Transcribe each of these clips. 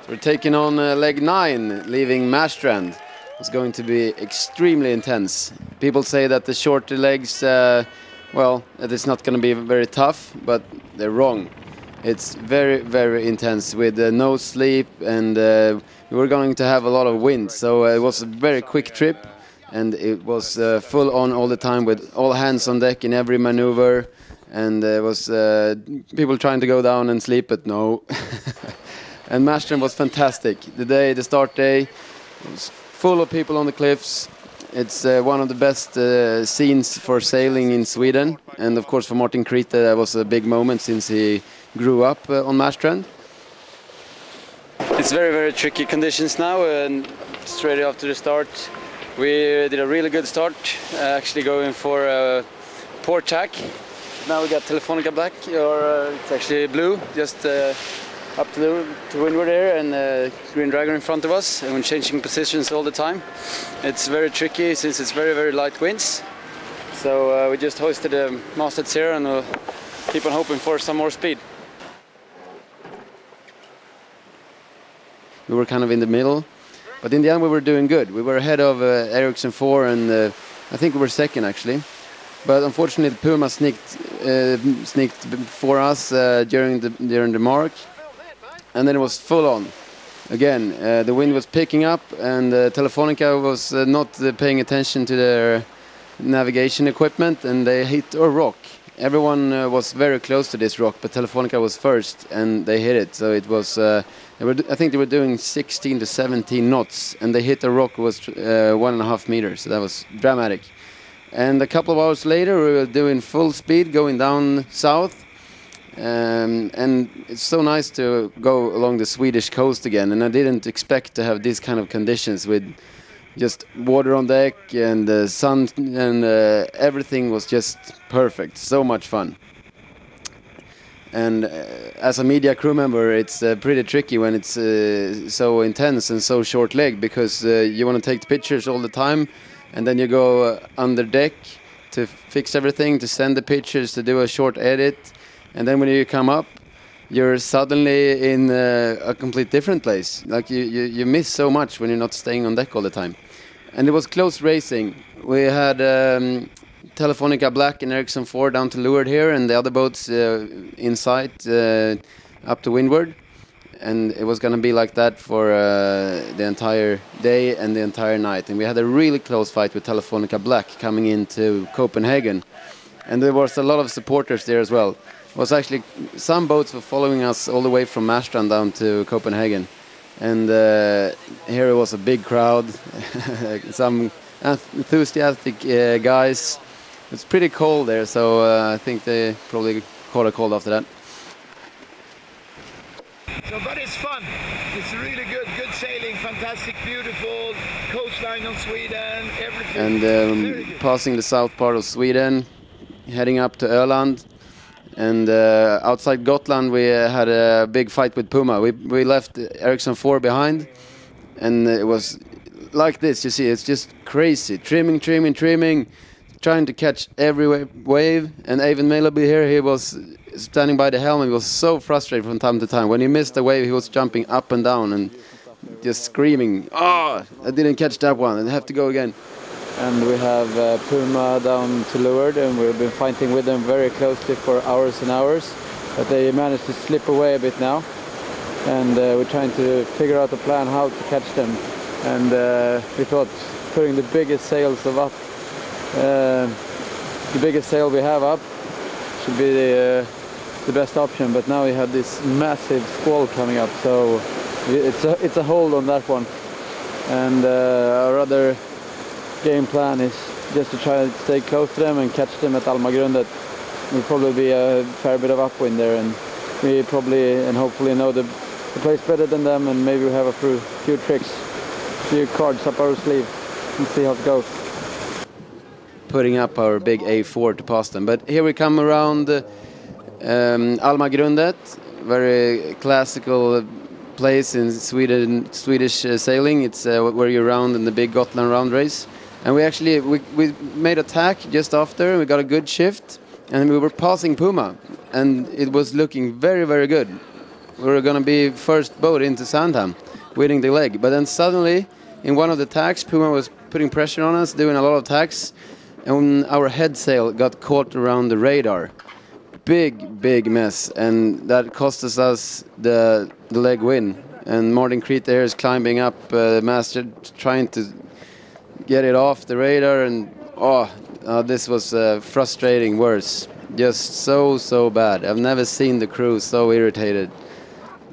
We're taking on leg 9, leaving Marstrand. It's going to be extremely intense. People say that the shorter legs, well, that it's not going to be very tough, but they're wrong. It's very, very intense with no sleep, and we're going to have a lot of wind. So it was a very quick trip, and it was full on all the time with all hands on deck in every maneuver. And it was people trying to go down and sleep, but no. And Marstrand was fantastic. The start day, was full of people on the cliffs. It's one of the best scenes for sailing in Sweden. And of course for Martin Krita, that was a big moment since he grew up on Marstrand. It's very, very tricky conditions now, and straight after the start we did a really good start, actually going for a port tack. Now we got Telefonica black, or it's actually blue, just up to windward here, and Green Dragon in front of us, and we're changing positions all the time. It's very tricky since it's very, very light winds. So we just hoisted the mastheads here, and we'll keep on hoping for some more speed. We were kind of in the middle, but in the end we were doing good. We were ahead of Ericsson 4, and I think we were second actually. But unfortunately, the Puma sneaked before us during the mark, and then it was full on. Again, the wind was picking up, and Telefonica was not paying attention to their navigation equipment, and they hit a rock. Everyone was very close to this rock, but Telefonica was first, and they hit it. So it was, I think they were doing 16 to 17 knots, and they hit a rock that was 1.5 meters. So that was dramatic. And a couple of hours later, we were doing full speed going down south. And it's so nice to go along the Swedish coast again. And I didn't expect to have these kind of conditions with just water on deck and the sun, and everything was just perfect. So much fun. And as a media crew member, it's pretty tricky when it's so intense and so short leg, because you want to take the pictures all the time. And then you go under deck to fix everything, to send the pictures, to do a short edit. And then when you come up, you're suddenly in a complete different place. Like you miss so much when you're not staying on deck all the time. And it was close racing. We had Telefonica Black and Ericsson 4 down to leeward here, and the other boats in sight up to windward. And it was going to be like that for the entire day and the entire night. And we had a really close fight with Telefonica Black coming into Copenhagen. And there was a lot of supporters there as well. It was actually, some boats were following us all the way from Marstrand down to Copenhagen. And here it was a big crowd, some enthusiastic guys. It's pretty cold there, so I think they probably caught a cold after that. So, but it's fun. It's really good sailing, fantastic, beautiful coastline of Sweden, everything. And passing the south part of Sweden, heading up to Öland. And outside Gotland, we had a big fight with Puma. We left Ericsson 4 behind, and it was like this. You see, it's just crazy, trimming, trying to catch every wave. And Eivind Meleby here, he was standing by the helm, and he was so frustrated from time to time. When he missed a wave, he was jumping up and down and just screaming, "Oh, I didn't catch that one, I have to go again." And we have Puma down to leeward, and we've been fighting with them very closely for hours and hours. But they managed to slip away a bit now. And we're trying to figure out a plan how to catch them. And we thought putting the biggest sails up, the biggest sail we have up, should be the best option. But now we have this massive squall coming up, so it's a hold on that one. And our other game plan is just to try to stay close to them and catch them at Almagrundet. There'll probably be a fair bit of upwind there, and we probably and hopefully know the place better than them, and maybe we have a few tricks, a few cards up our sleeve, and see how it goes. Putting up our big A4 to pass them, but here we come around Almagrundet, very classical place in Swedish sailing. It's where you round in the big Gotland round race. And we made a tack just after, we got a good shift, and we were passing Puma, and it was looking very, very good. we were going to be first boat into Sandhamn, winning the leg. But then suddenly, in one of the tacks, Puma was putting pressure on us, doing a lot of tacks, and our head sail got caught around the radar. Big mess, and that cost us the leg win. And Martin Crete there is climbing up the mast, trying to get it off the radar, and this was frustrating worse. Just so bad. I've never seen the crew so irritated,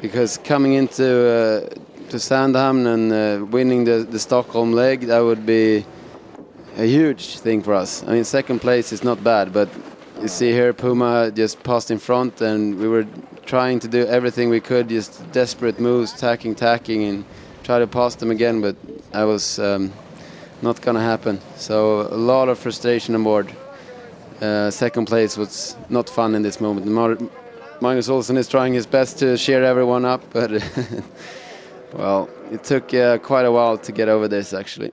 because coming into to Sandhamn and winning the Stockholm leg, that would be a huge thing for us. I mean, second place is not bad, but you see here Puma just passed in front, and we were trying to do everything we could, just desperate moves, tacking, and try to pass them again, but that was not gonna happen. So a lot of frustration on board. Second place was not fun in this moment. Magnus Olsson is trying his best to cheer everyone up, but well, it took quite a while to get over this actually.